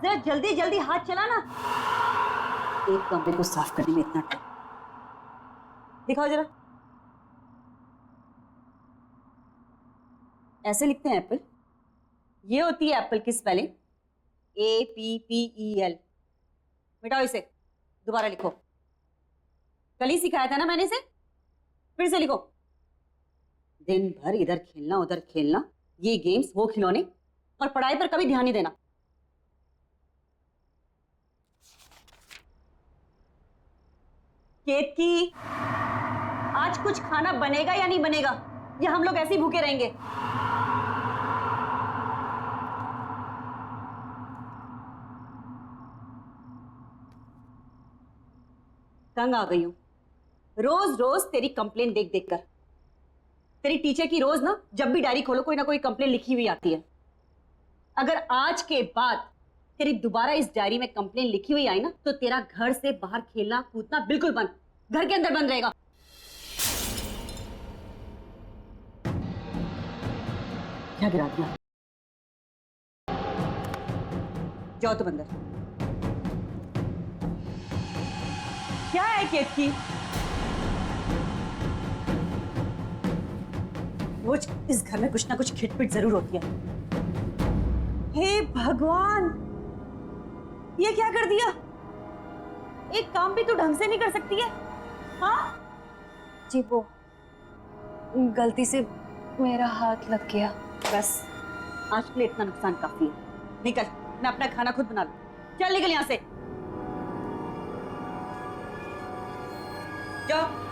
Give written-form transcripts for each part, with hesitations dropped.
जरा जल्दी जल्दी हाथ चला ना। एक कमरे को साफ करने में इतना टाइम। दिखाओ जरा। ऐसे लिखते हैं एप्पल। ये होती है एप्पल की स्पेलिंग, APPEL। मिटाओ इसे, दोबारा लिखो। कल ही सिखाया था ना मैंने इसे, फिर से लिखो। दिन भर इधर खेलना उधर खेलना, ये गेम्स वो खिलौने, और पढ़ाई पर कभी ध्यान नहीं देना। केतकी, आज कुछ खाना बनेगा या नहीं बनेगा, या हम लोग ऐसे ही भूखे रहेंगे? तंग आ गई हूं रोज रोज तेरी कंप्लेन देख देख कर। तेरी टीचर की रोज ना जब भी डायरी खोलो कोई ना कोई कंप्लेन लिखी हुई आती है। अगर आज के बाद तेरी दोबारा इस डायरी में कंप्लेन लिखी हुई आई ना, तो तेरा घर से बाहर खेलना कूदना बिल्कुल बंद, घर के अंदर बंद रहेगा। क्या गिरा दिया? जाओ तुम अंदर। क्या है केतकी? रोज इस घर में कुछ ना कुछ खिटपिट जरूर होती है। हे भगवान, ये क्या कर दिया? एक काम भी तो ढंग से नहीं कर सकती है। हाँ जी वो गलती से मेरा हाथ लग गया। बस आज के लिए इतना नुकसान काफी है। निकल, मैं अपना खाना खुद बना लूं। चल निकल यहां से, जाओ।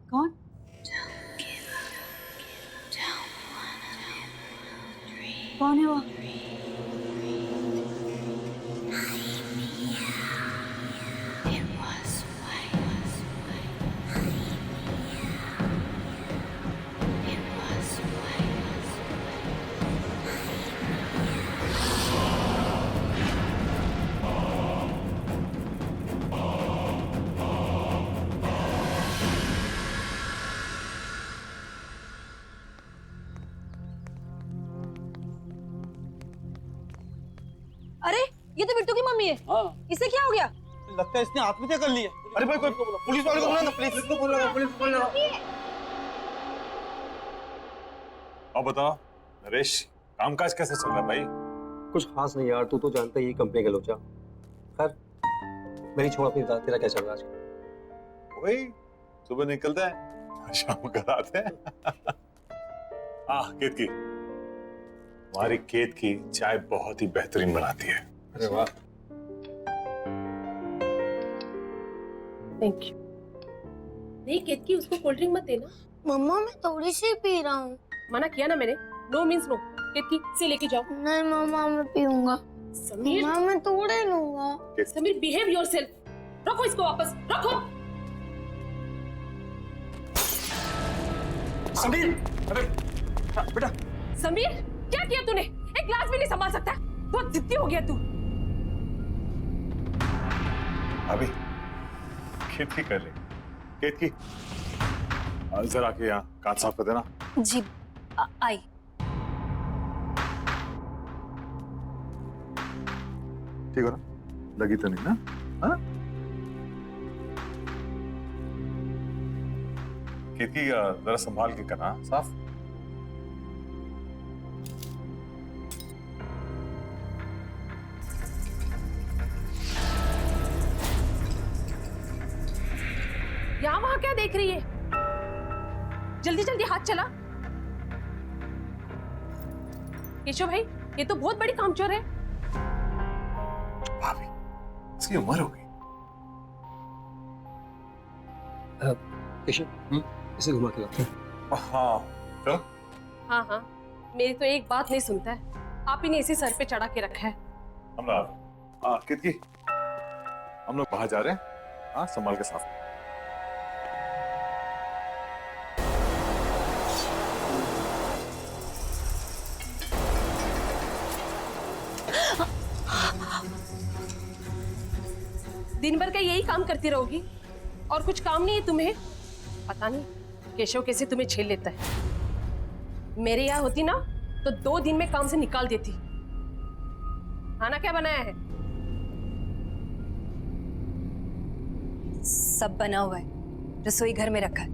कौन? कौन है वो? अरे ये तो बिट्टू की मम्मी है। हाँ। इसे क्या हो गया? लगता है इसने आत्महत्या कर ली है। अरे भाई कोई पुलिस वाले को बुला ना, पुलिस को बुला, पुलिस को बुला। और बताओ नरेश, कामकाज कैसे चल रहा है भाई? कुछ खास नहीं यार, तू तो जानता ही कंपनी का लोचा। खैर मेरी छोड़, अपनी बता, तेरा क्या चल रहा है आजकल? वही सुबह निकलते हैं शाम को आते हैं। केतकी, हमारी केत की चाय बहुत ही बेहतरीन बनाती है। अरे वाह। Thank you. नहीं केतकी, उसको कोल्ड ड्रिंक मत देना। मम्मा मैं थोड़ी सी पी रहा हूँ। मना किया ना मैंने, नो मीन्स नो। केतकी से लेके जाओ। नहीं मम्मा मैं पीऊंगा। समीर, मम्मा मैं थोड़े लूंगा। Sameer behave yourself. रखो इसको वापस, रखो। समीर, अरे बेटा। समीर क्या किया तूने? एक ग्लास भी नहीं संभाल सकता? बहुत जिद्दी हो गया तू। अभी केतकी कर ले। केतकी जरा के यहाँ कांच साफ कर देना। जी आई। ठीक हो ना? लगी तो नहीं ना? हाँ? केतकी जरा संभाल के करना साफ। यहाँ वहां क्या देख रही है? जल्दी जल्दी हाथ चला। केशव भाई, ये तो बहुत बड़ी कामचोर है। भाभी, इसकी उम्र हो गई। केशव, इसे घुमा के लाते हैं। हाँ चलो। हाँ हाँ, मेरी तो एक बात नहीं सुनता है। आप ही ने इसे सर पे चढ़ा के रखा है। हमरा केतकी हम लोग बाहर जा रहे हैं। हाँ, संभाल के साफ। दिन भर का यही काम करती रहोगी और कुछ काम नहीं है तुम्हें? पता नहीं केशव कैसे तुम्हें झेल लेता है। मेरे यहाँ होती ना तो 2 दिन में काम से निकाल देती। खाना क्या बनाया है? सब बना हुआ है, रसोई घर में रखा है।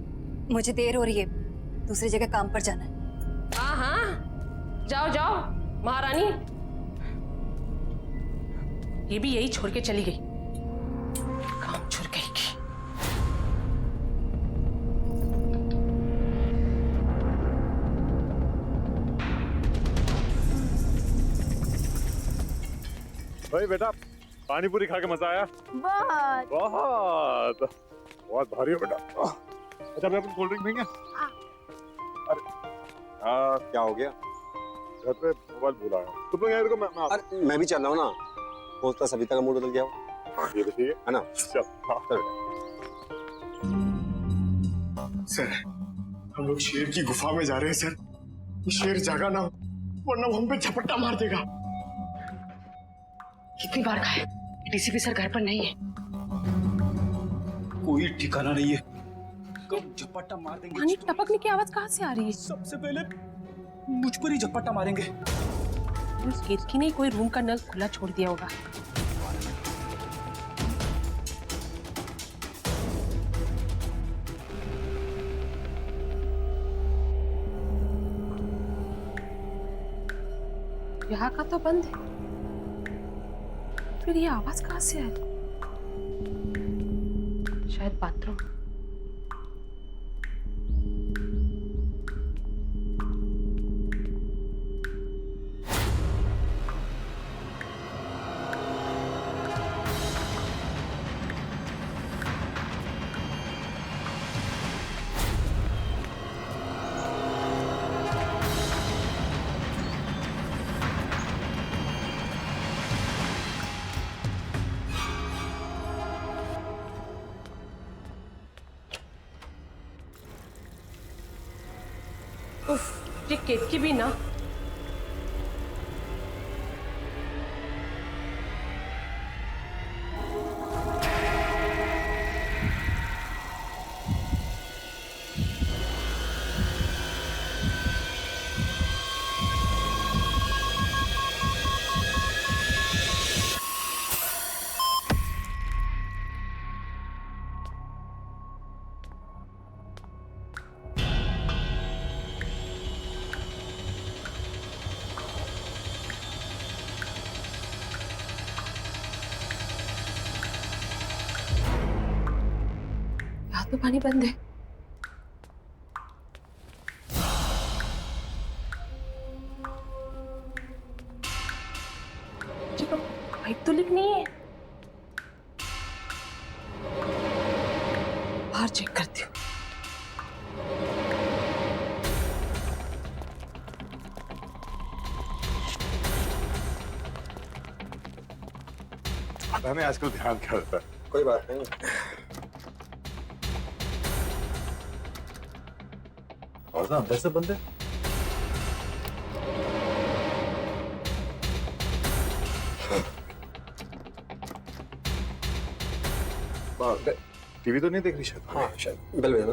मुझे देर हो रही है, दूसरी जगह काम पर जाना है। हाँ हाँ, जाओ जाओ महारानी। ये भी यही छोड़ के चली गई, काम छोड़ गई की। भाई बेटा, पानी पूरी खा के मजा आया? बहुत। बहुत बहुत भारी हो बेटा। अच्छा, मैं अपन कोल्ड ड्रिंक देंगे? अरे क्या हो गया? घर पे मोबाइल भूल आया। तुम लोग यहाँ रुको, मैं अरे मैं भी चल रहा हूँ ना। होता सविता का मूड बदल गया हो। हाँ, ये तो ठीक है ना? चल। हाँ। चल सर, हम लोग शेर की गुफा में जा रहे हैं सर। ये शेर जागा ना हो, वरना वो हम पे झपट्टा मार देगा। कितनी बार कहा है, डीसीपी सर घर पर नहीं है। कोई ठिकाना नहीं है, कब झपट्टा मार देंगे। पानी टपकने की आवाज कहाँ से आ रही है? सबसे पहले मुझ पर ही झपट्टा मारेंगे। उस केतकी ने कोई रूम का नल खुला छोड़ दिया होगा। यहाँ का तो बंद है, फिर ये आवाज कहाँ से आई? शायद बाथरूम। ये केतकी भी ना। यहाँ तो पानी बंद है। पाइप तो लीक नहीं है। बाहर चेक करती हूँ। मैंने आजकल ध्यान क्या रहता है? कोई बात नहीं। और ना अंदर से बंद है। टीवी तो नहीं देख रही शायद? हाँ शायद बेल बजा।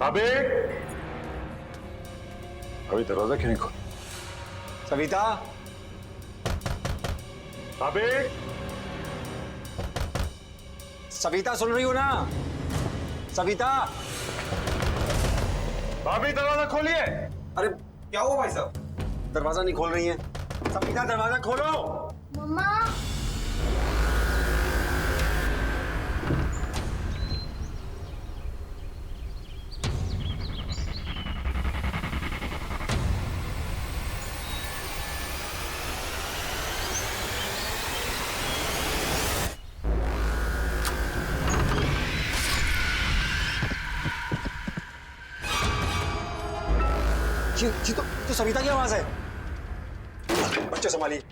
अबे अभी दरवाजा क्यों नहीं खोल? सविता, अबे सविता सुन रही हो ना? सविता, भाभी दरवाजा खोलिए। अरे क्या हुआ भाई साहब? दरवाजा नहीं खोल रही है। सविता दरवाजा खोलो। मम्मा। जी तो सविता की आवाज है। बच्चे संभालिए।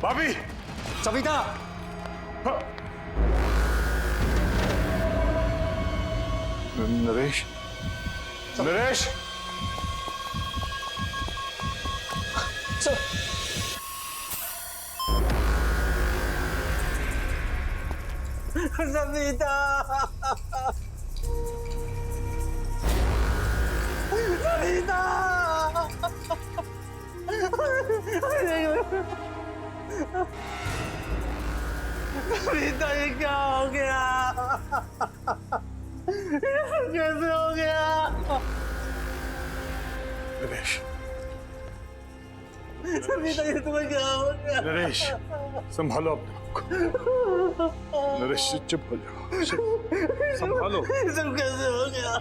भाभी, सविता, नरेश, नरेश, सविता, सविता, सविता, ये क्या हो गया? कैसे हो गया? नरेश, सविता, ये तुम्हें क्या हो गया? नरेश, संभालो अपने आप को। नरेश, चुप हो जाओ, संभालो। ये सब कैसे हो गया?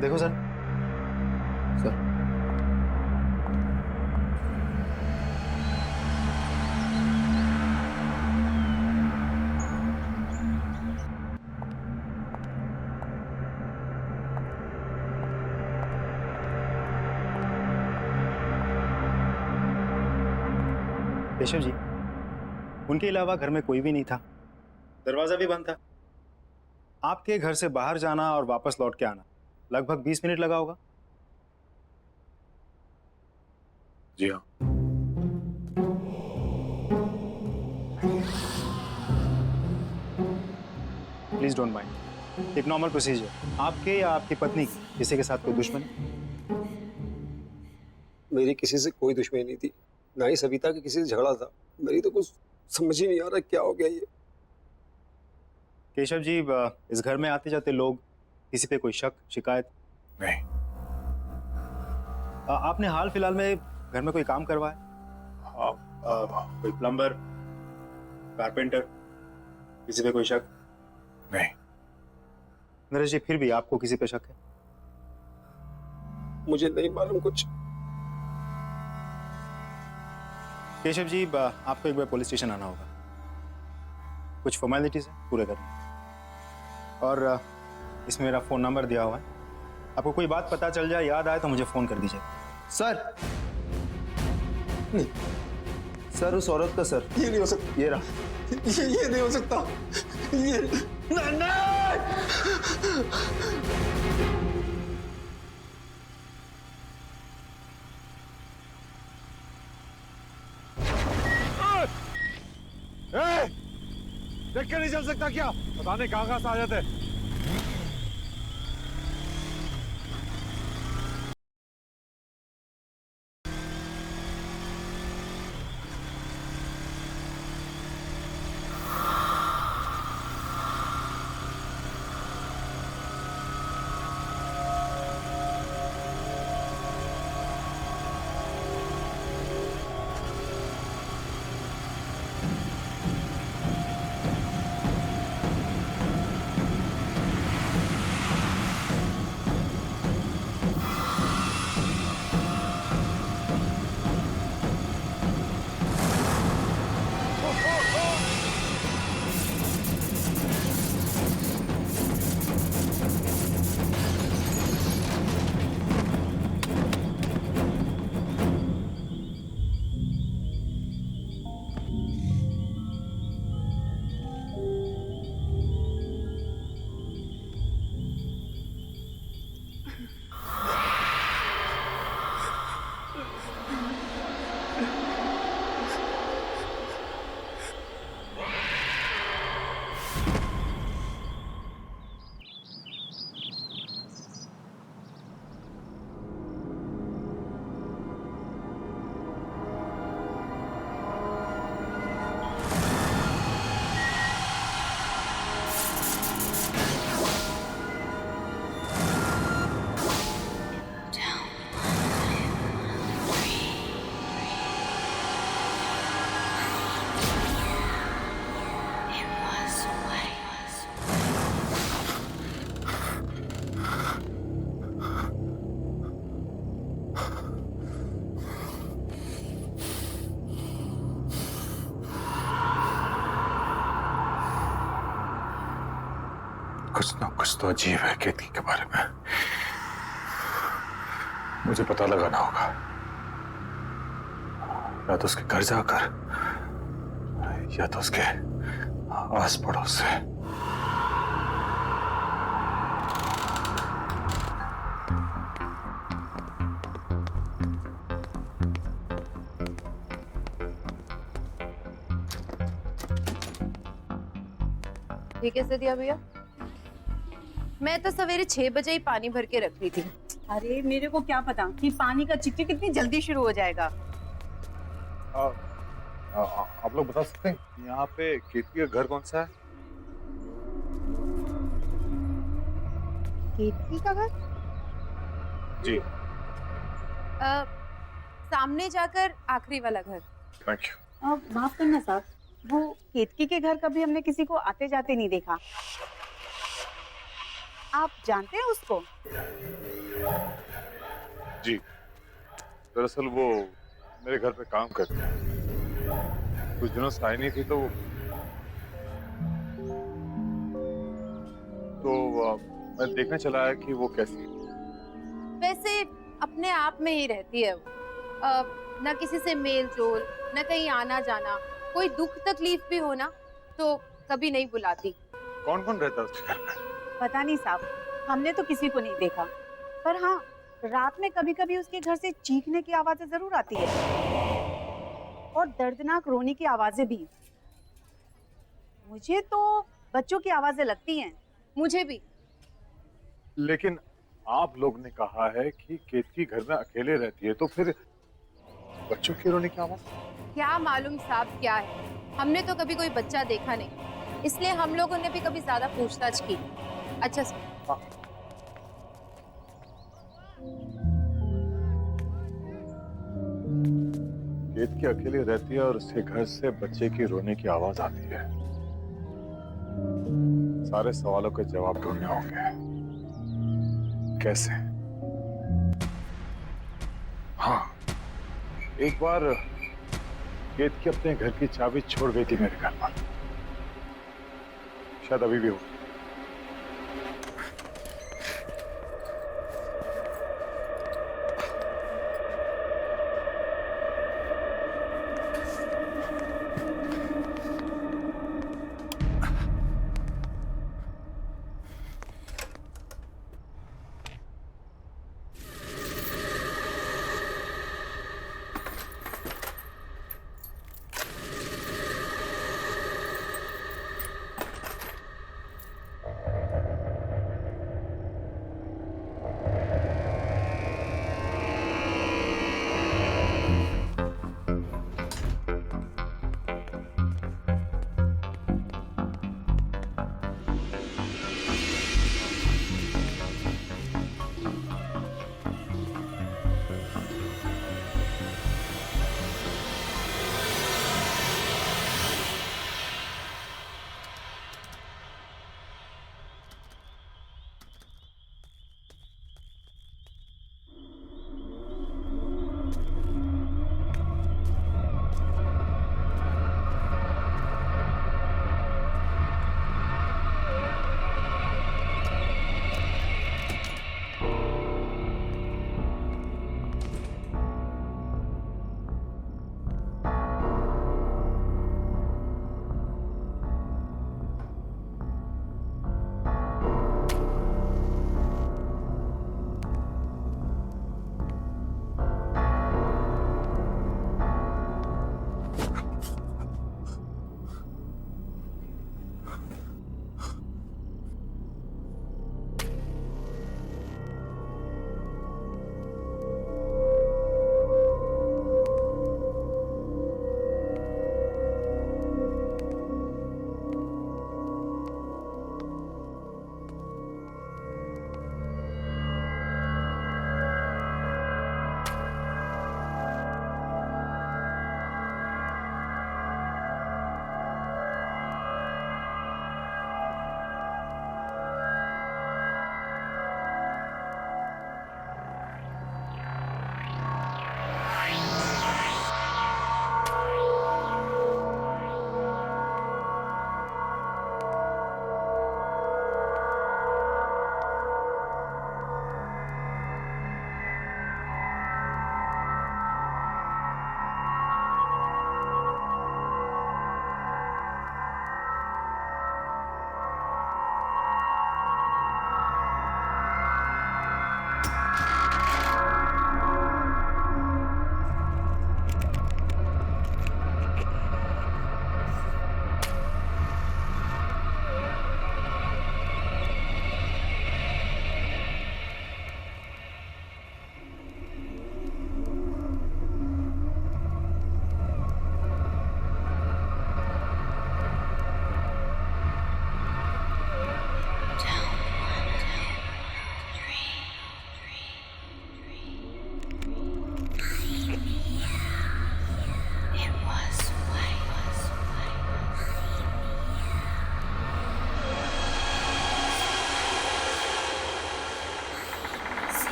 देखो सर, केशव जी, उनके अलावा घर में कोई भी नहीं था, दरवाजा भी बंद था। आपके घर से बाहर जाना और वापस लौट के आना लगभग 20 मिनट लगा होगा। जी हाँ। प्लीज डोंट माइंड, एक नॉर्मल प्रोसीजर। आपके या आपकी पत्नी की किसी के साथ कोई दुश्मनी? मेरी किसी से कोई दुश्मनी नहीं थी, ना ही सविता के किसी से झगड़ा था। मेरी तो कुछ समझ ही नहीं आ रहा क्या हो गया ये। केशव जी, इस घर में आते जाते लोग, किसी पे कोई शक शिकायत? नहीं। आपने हाल फिलहाल में घर में कोई काम करवाया? कोई प्लम्बर, कारपेंटर, किसी पे कोई शक? नहीं। नरेश जी, फिर भी आपको किसी पे शक है? मुझे नहीं मालूम कुछ। केशव जी, आपको एक बार पुलिस स्टेशन आना होगा, कुछ फॉर्मेलिटीज है पूरे करने। और इसमें मेरा फोन नंबर दिया हुआ है, आपको कोई बात पता चल जाए, याद आए तो मुझे फोन कर दीजिए। सर, नहीं सर, उस औरत का सर, ये नहीं हो सकता। ये रहा, ये नहीं हो सकता। ये देख के नहीं चल सकता क्या? पता नहीं कहाँ से आ जाते। कुछ ना कुछ तो अजीब है केतकी के बारे में। मुझे पता लगाना होगा, या तो उसके घर जाकर या तो उसके आस पड़ोस से। ठीक है सदिया भैया, मैं तो सवेरे 6 बजे ही पानी भर के रख ली थी। अरे मेरे को क्या पता कि पानी का चिकचिक कितनी जल्दी शुरू हो जाएगा। आप लोग बता सकते हैं यहाँ पे केतकी का घर कौन सा है? केतकी का घर? जी सामने जाकर आखिरी वाला घर। Thank you. माफ करना साहब, वो केतकी के घर कभी हमने किसी को आते जाते नहीं देखा। आप जानते हैं उसको? जी दरअसल वो मेरे घर पे काम करते हैं, कुछ दिनों से आई नहीं थी तो मैं देखने चला आया कि वो कैसी है। वैसे अपने आप में ही रहती है वो, ना किसी से मेल जोल, ना कहीं आना जाना। कोई दुख तकलीफ भी हो ना तो कभी नहीं बुलाती। कौन कौन रहता है उसके घर में? पता नहीं साहब, हमने तो किसी को नहीं देखा, पर हाँ रात में कभी कभी उसके घर से चीखने की आवाजें जरूर आती है और दर्दनाक रोने की आवाजें भी। मुझे तो बच्चों की आवाजें लगती हैं। मुझे भी। लेकिन आप लोग ने कहा है कि केतकी घर में अकेले रहती है, तो फिर बच्चों की रोने की आवाज? क्या मालूम साहब क्या है, हमने तो कभी कोई बच्चा देखा नहीं, इसलिए हम लोगों ने भी कभी ज्यादा पूछताछ की। अच्छा सर। हाँ। केतकी अकेले रहती है और उसके घर से बच्चे की रोने की आवाज आती है। सारे सवालों के जवाब ढूंढने होंगे। कैसे? हाँ, एक बार केतकी अपने घर की चाबी छोड़ गई थी मेरे घर पर, शायद अभी भी हो।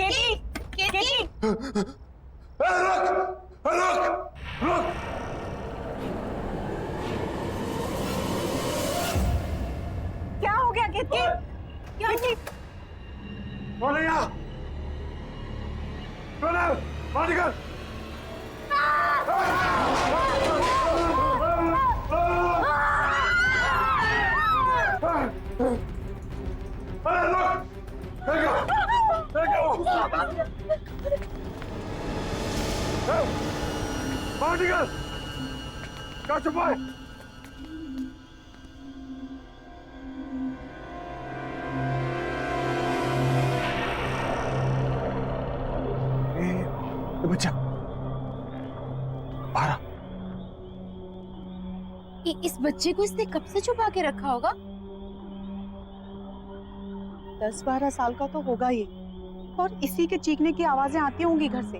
केटी, केटी, रुक रुक रुक। क्या हो गया केटी? क्या केटी? कौन है यहाँ? कौन है? बाहर निकल। अरे रुक! देखो! देखो! बाहर निकल! क्या छुपा है? ये बच्चा बाहर आ। इस बच्चे को इसने कब से छुपा के रखा होगा? 10-12 साल का तो होगा ही, और इसी के चीखने की आवाजें आती होंगी घर से।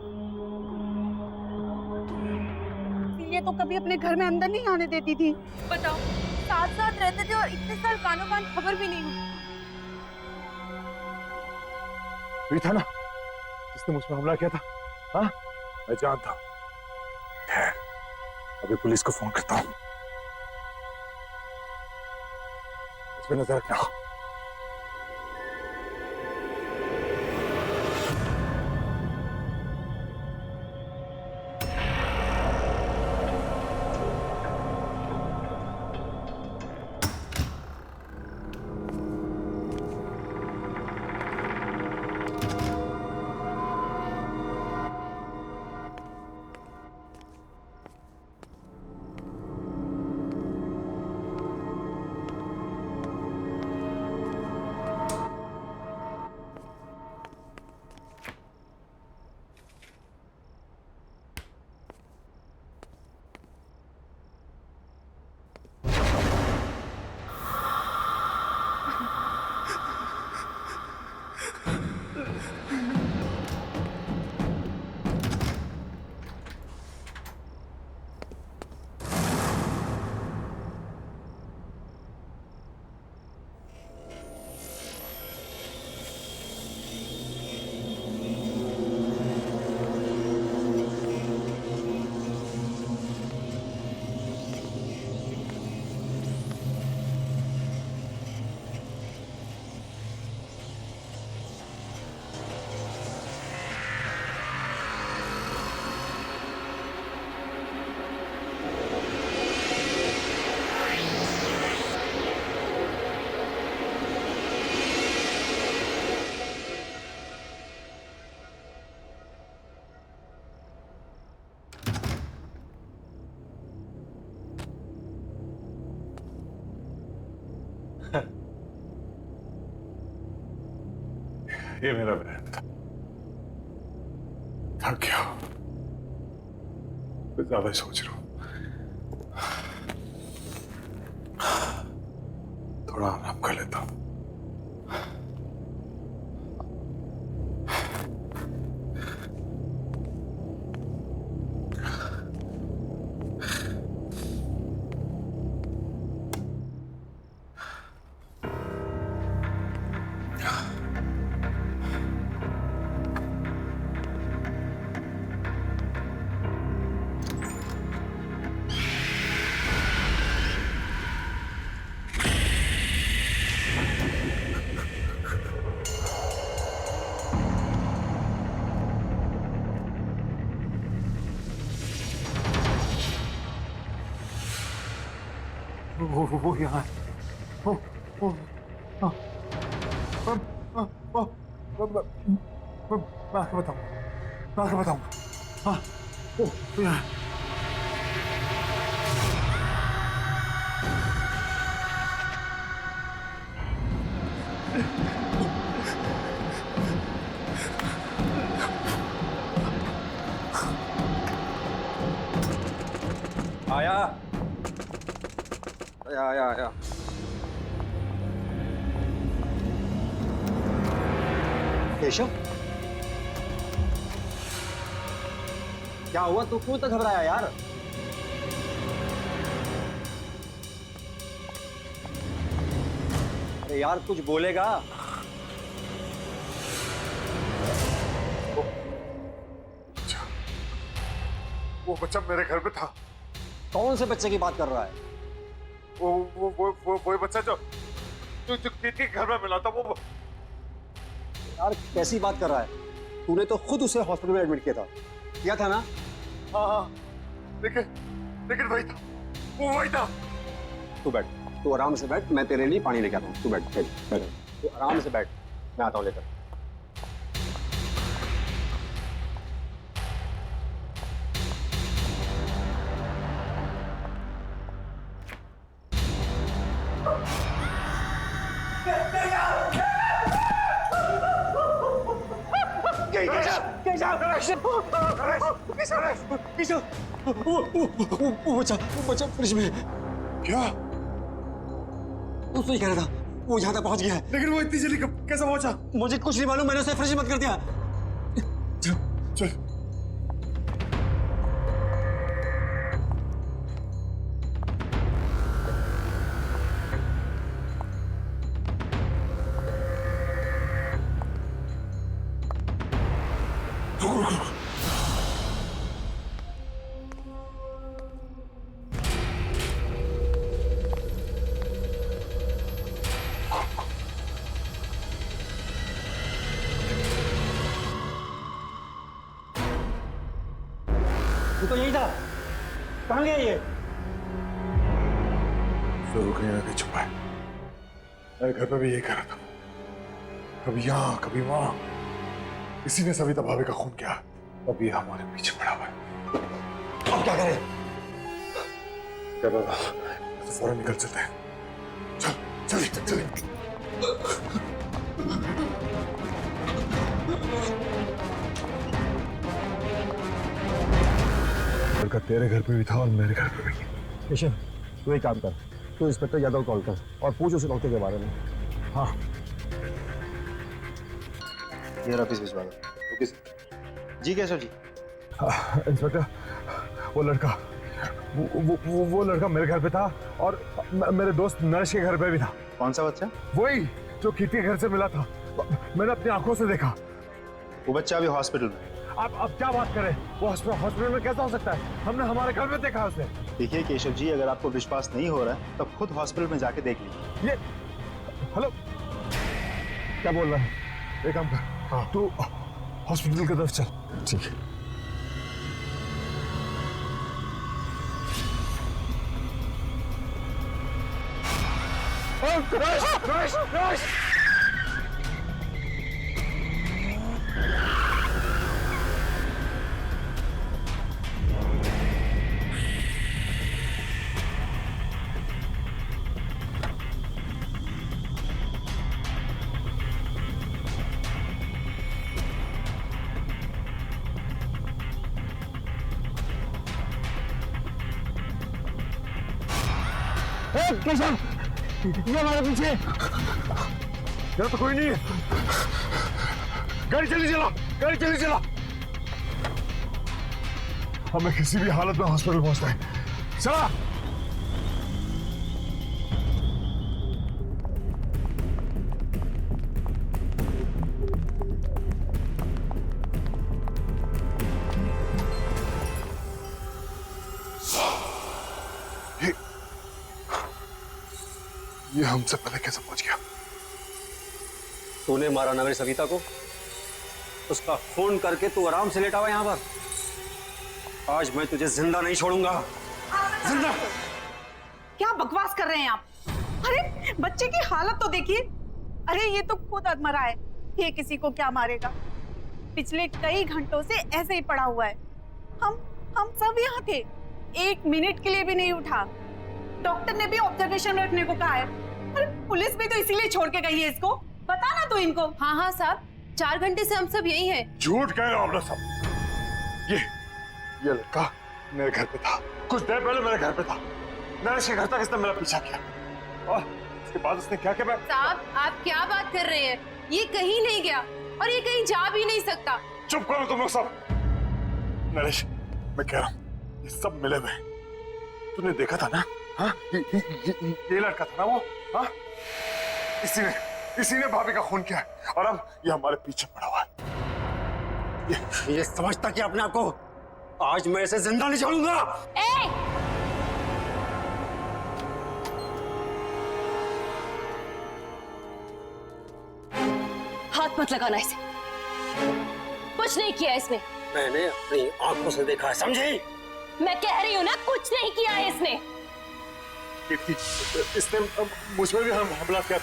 ये तो कभी अपने घर में अंदर नहीं आने देती थी। बताओ, साथ साथ रहते थे और इतने साल कानों कान खबर भी नहीं हुई। वही था ना जिसने मुझ पर हमला किया था। हाँ, मैं जानता हूँ। खैर, अभी पुलिस को फोन करता हूँ। इस पे नजर रखना। ये मेरा बहन था। थक गया, मैं ज्यादा सोच रहा हूं। थोड़ा आराम कर लेता हूं। वो यहाँ है। मैं आके बताऊंगा। हाँ, वो यहाँ है। आया आया आया आया। केशव, क्या हुआ? तू क्यों तो घबराया यार? अरे यार कुछ बोलेगा? वो बच्चा मेरे घर पे था। कौन से बच्चे की बात कर रहा है? वो बच्चा जो कीर्ति के घर में मिला था वो। यार कैसी बात कर रहा है? तूने तो खुद उसे हॉस्पिटल में एडमिट किया था ना? हाँ, लेकिन वही था, वो वही था। तू बैठ, तू आराम से बैठ, मैं तेरे लिए पानी लेके आता हूँ। तू बैठ, तू आराम से बैठ, मैं आता हूँ लेकर। वो बच्चा फ्रिज में। क्या? तू तो ही कह रहा था वो यहाँ तक पहुँच गया है। लेकिन वो इतनी जल्दी कैसे पहुंचा? मुझे कुछ नहीं मालूम, मैंने उसे फ्रिज में बंद कर दिया। चल। तू तो यही था, कहाँ गया ये? जरूर कहीं ना कहीं छुपा है। मेरे घर पे भी यही करा था, कभी यहाँ कभी वहां। किसी ने सविता भाभी का खून किया, अभी हमारे पीछे पड़ा हुआ है। अब क्या करें? कर रहा था तो फौरन निकल चलते हैं। चल। लड़का तेरे घर पे भी था और मेरे घर पे भी। केशव, तू एक काम कर, तू इंस्पेक्टर यादव कॉल कर और पूछ उस डॉक्टर के बारे में। हाँ, ये ऑफिस भिजवा दो। जी केशव जी। इंस्पेक्टर, वो लड़का वो लड़का मेरे घर पे था और मेरे दोस्त नरेश के घर पे भी था। कौन सा बच्चा? वही जो कीर्ति के घर से मिला था, मैंने अपनी आंखों से देखा। वो बच्चा अभी हॉस्पिटल में। आप क्या बात करें? वो हॉस्पिटल में कैसा हो सकता है? हमने हमारे घर में देखा उसे। देखिए केशव जी, अगर आपको विश्वास नहीं हो रहा है तब खुद हॉस्पिटल में जाके देख लीजिए। ये हेलो, क्या बोल रहा है? एक काम कर, हाँ तू हॉस्पिटल की तरफ चल। ठीक है। नरेश! केशव, ये हमारे पीछे। यहाँ तो कोई नहीं है। गाड़ी चली चला। हमें किसी भी हालत में हॉस्पिटल पहुंचना है। चला। ये हमसे पहले कैसे पहुंच गया? तूने मारा ना मेरी सविता को, उसका खून करके तू आराम से लेटा हुआ यहाँ पर। आज मैं तुझे जिंदा नहीं छोड़ूंगा। जिंदा। क्या बकवास कर रहे हैं आप? अरे बच्चे की हालत तो देखिए। अरे ये तो खुद अधमरा है, ये किसी को क्या मारेगा? पिछले कई घंटों से ऐसे ही पड़ा हुआ है। हम सब यहाँ थे, 1 मिनट के लिए भी नहीं उठा। डॉक्टर ने भी ऑब्जर्वेशन में रखने को कहा है। अरे पुलिस भी तो इसीलिए छोड़ के गई है इसको। बता ना तू इनको। हाँ साहब, 4 घंटे से हम सब यही हैं। झूठ कह रहे हो आप लोग सब। ये लड़का मेरे घर पे था, कुछ देर पहले मेरे घर पे था। नरेश के घर तक इसने मेरा पीछा किया और उसके बाद उसने क्या किया? साहब आप क्या बात कर रहे हैं? ये कहीं नहीं गया और ये कहीं जा भी नहीं सकता। चुप करो तुम लोग सब। नरेश, मैं कह रहा हूँ ये सब मिले हुए। तूने देखा था ना? हाँ, ये लड़का था ना वो? हाँ, इसी ने भाभी का खून किया है और अब ये हमारे पीछे पड़ा हुआ है। ये समझता कि अपने आप को आज मैं इसे जिंदा नहीं छोड़ूंगा। हाथ मत लगाना इसे, कुछ नहीं किया इसने। मैंने अपनी आंखों से देखा है, समझी? मैं कह रही हूँ ना, कुछ नहीं किया है इसने। इसने मुझ पर भी हमला किया।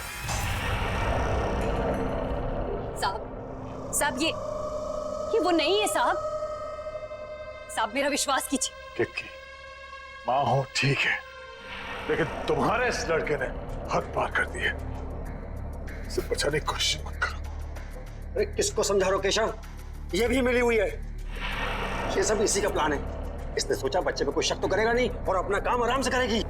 साहब ये वो नहीं है साहब। साहब मेरा विश्वास कीजिए। किक्की, माँ हो ठीक है, लेकिन तुम्हारे इस लड़के ने हद पार कर दी है। इसे बचाने की कोशिश मत करो। अरे किसको समझा रहे हो केशव? ये भी मिली हुई है। ये सब इसी का प्लान है। इसने सोचा बच्चे पे कोई शक तो करेगा नहीं और अपना काम आराम से करेगी।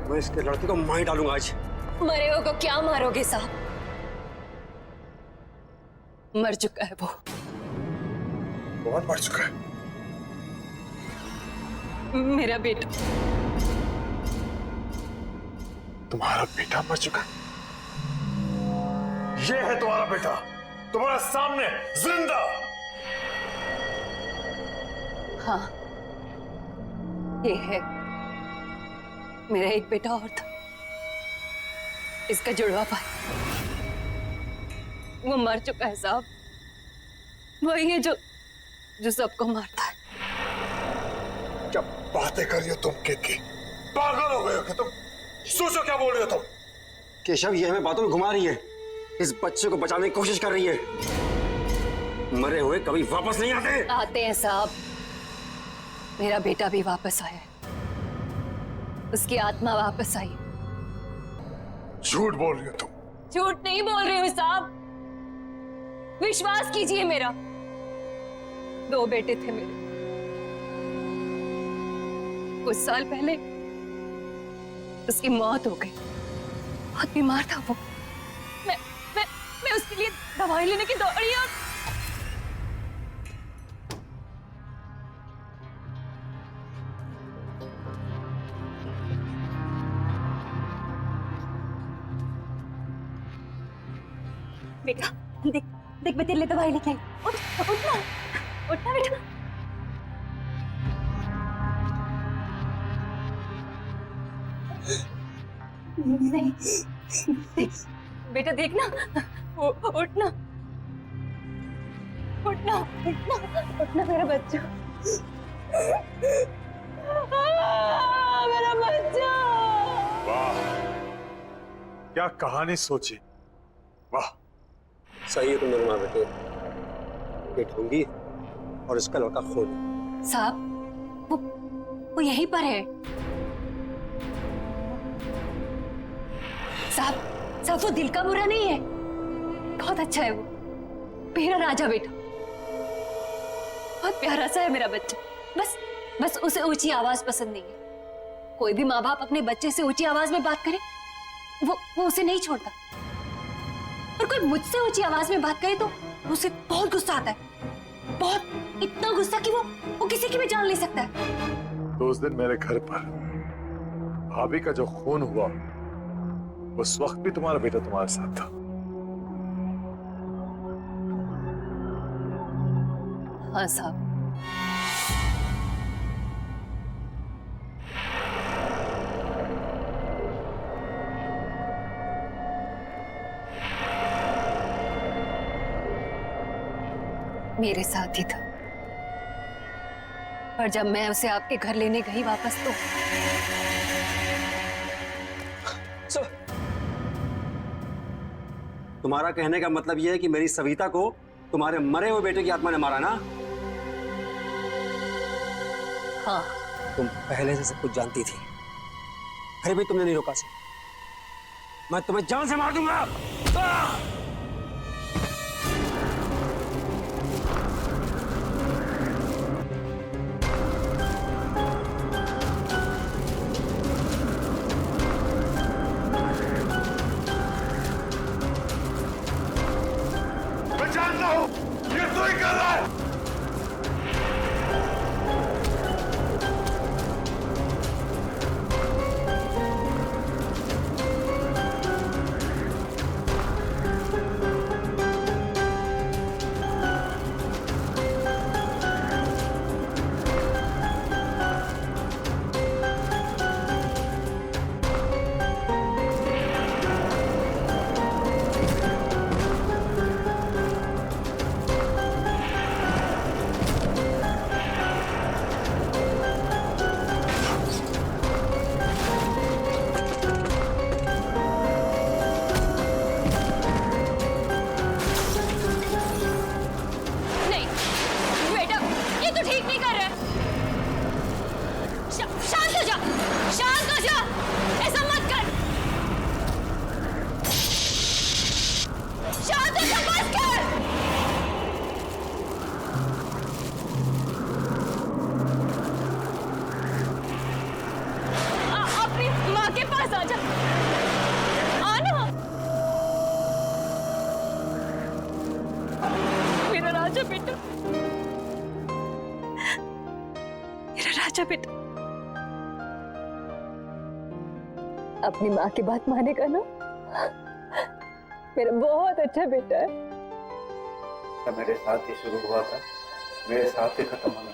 मैं इसके लड़के को मार डालूंगा आज। मरे हो को क्या मारोगे साहब? मर चुका है वो। कौन मर चुका है? मेरा बेटा। तुम्हारा बेटा मर चुका है? ये है तुम्हारा बेटा, तुम्हारे सामने जिंदा। हाँ, ये है। मेरा एक बेटा और था, इसका जुड़वा भाई। वो मर चुका है साहब। वही है जो सबको मारता है। क्या बातें कर रही हो तुम किक्की? पागल हो गए हो क्या तुम? सोचो क्या बोल रही हो तुम? केशव ये हमें बातों में घुमा रही है। इस बच्चे को बचाने की कोशिश कर रही है। मरे हुए कभी वापस नहीं आते। आते हैं साहब। मेरा बेटा भी वापस आया है, उसकी आत्मा वापस आई। झूठ बोल रही हो तुम। झूठ नहीं बोल रही हूँ साहब, विश्वास कीजिए मेरा। 2 बेटे थे मेरे। कुछ साल पहले उसकी मौत हो गई। बहुत बीमार था वो। मैं उसके लिए दवाई लेने की दौड़ी और बेटा देख देख, मैं तेरे लिए दवाई लेके आई। उठना उठना बेटा। नहीं देख, बेटा देखना, उठना उठना उठना उठना मेरा बच्चा। मेरा बच्चा। वाह, क्या कहानी सोची। वाह, सही है तुम दोनों मां बेटे। ये ढूंढी और इसका लड़का खोल। साहब वो यहीं पर है। साहब वो दिल का बुरा नहीं है, बहुत अच्छा है वो। मेरा राजा बेटा, बहुत प्यारा सा है मेरा बच्चा। बस उसे ऊंची आवाज पसंद नहीं है। कोई भी माँ बाप अपने बच्चे से ऊंची आवाज में बात करे वो उसे नहीं छोड़ता। और कोई मुझसे ऊंची आवाज में बात करे तो उसे बहुत गुस्सा आता है। बहुत, इतना गुस्सा कि वो किसी की भी जान ले सकता है। तो उस दिन मेरे घर पर भाभी का जो खून हुआ, उस वक्त भी तुम्हारा बेटा तुम्हारे साथ था। हाँ साहब। मेरे साथ ही था। पर जब मैं उसे आपके घर लेने गई वापस तो तुम्हारा कहने का मतलब यह है कि मेरी सविता को तुम्हारे मरे हुए बेटे की आत्मा ने मारा ना? हाँ। तुम पहले से सब कुछ जानती थी, फिर भी तुमने नहीं रोका से। मैं तुम्हें जान से मार दूंगा। मैं जानता हूं ये तू ही कर रहा है। नहीं कर रहे? शांत हो जा, शांत हो जा, ऐसा मत कर। शांत हो जा, बस कर। अपनी माँ के पास आ जा, आना। मेरा राजा बेटा, मेरा राजा बेटा, अपनी माँ की बात मानेगा ना? मेरा बहुत अच्छा बेटा है। मेरे साथ ही शुरू हुआ था, मेरे साथ ही खत्म होना।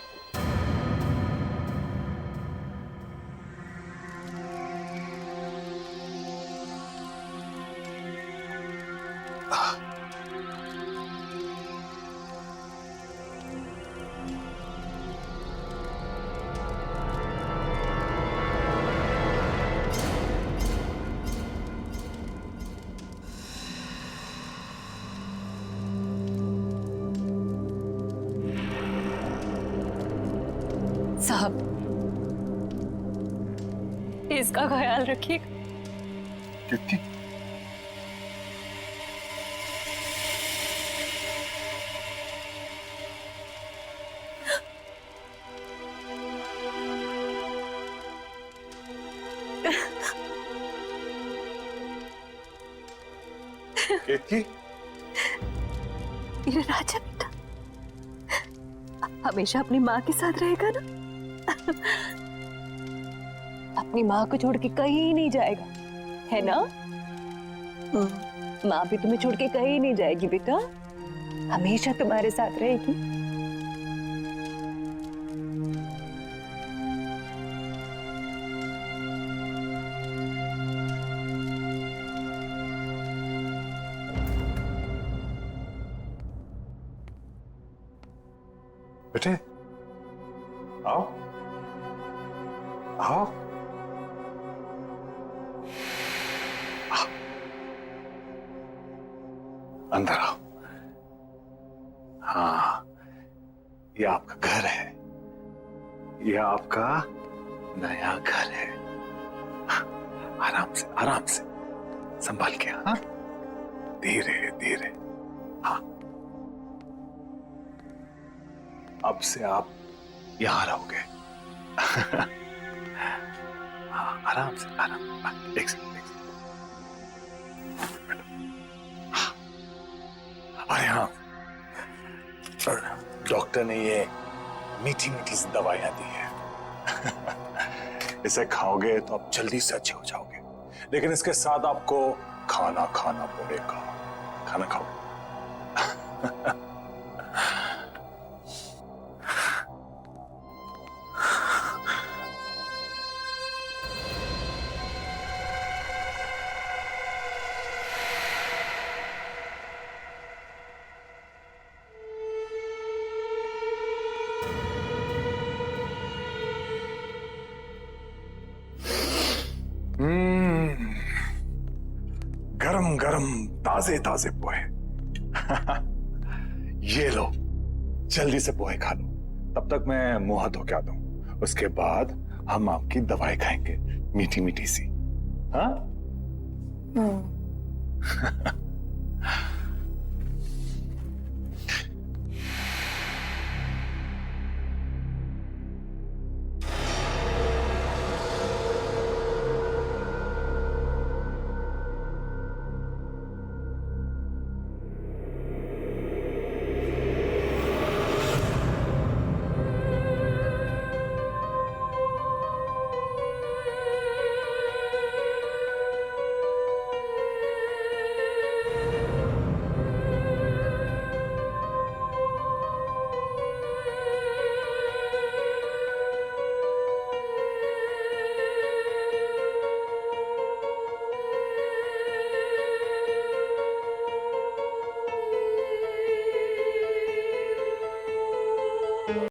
साहब, इसका ख्याल रखिएगा। कीर्ति, कीर्ति, मेरा राजा बेटा हमेशा अपनी माँ के साथ रहेगा ना? अपनी माँ को छोड़ के कहीं नहीं जाएगा, है ना? माँ भी तुम्हें छोड़ के कहीं नहीं जाएगी बेटा, हमेशा तुम्हारे साथ रहेगी। बेटे, आओ आओ। अंदर आओ। हाँ, ये आपका घर है, ये आपका नया घर है। आराम से संभाल के। हाँ, धीरे धीरे। हाँ, अब से आप यहां रहोगे। हाँ, आराम से, आराम। एक सेकंड। अरे हाँ, डॉक्टर ने ये मीठी मीठी सी दवाइयां दी है। इसे खाओगे तो आप जल्दी से अच्छे हो जाओगे, लेकिन इसके साथ आपको खाना खाना पड़ेगा। खाना खाओगे? गरम गरम ताजे ताजे पोहे। ये लो, जल्दी से पोहे खा लो, तब तक मैं मुंह धो के आता हूं। उसके बाद हम आपकी दवाई खाएंगे, मीठी मीठी सी। हाँ?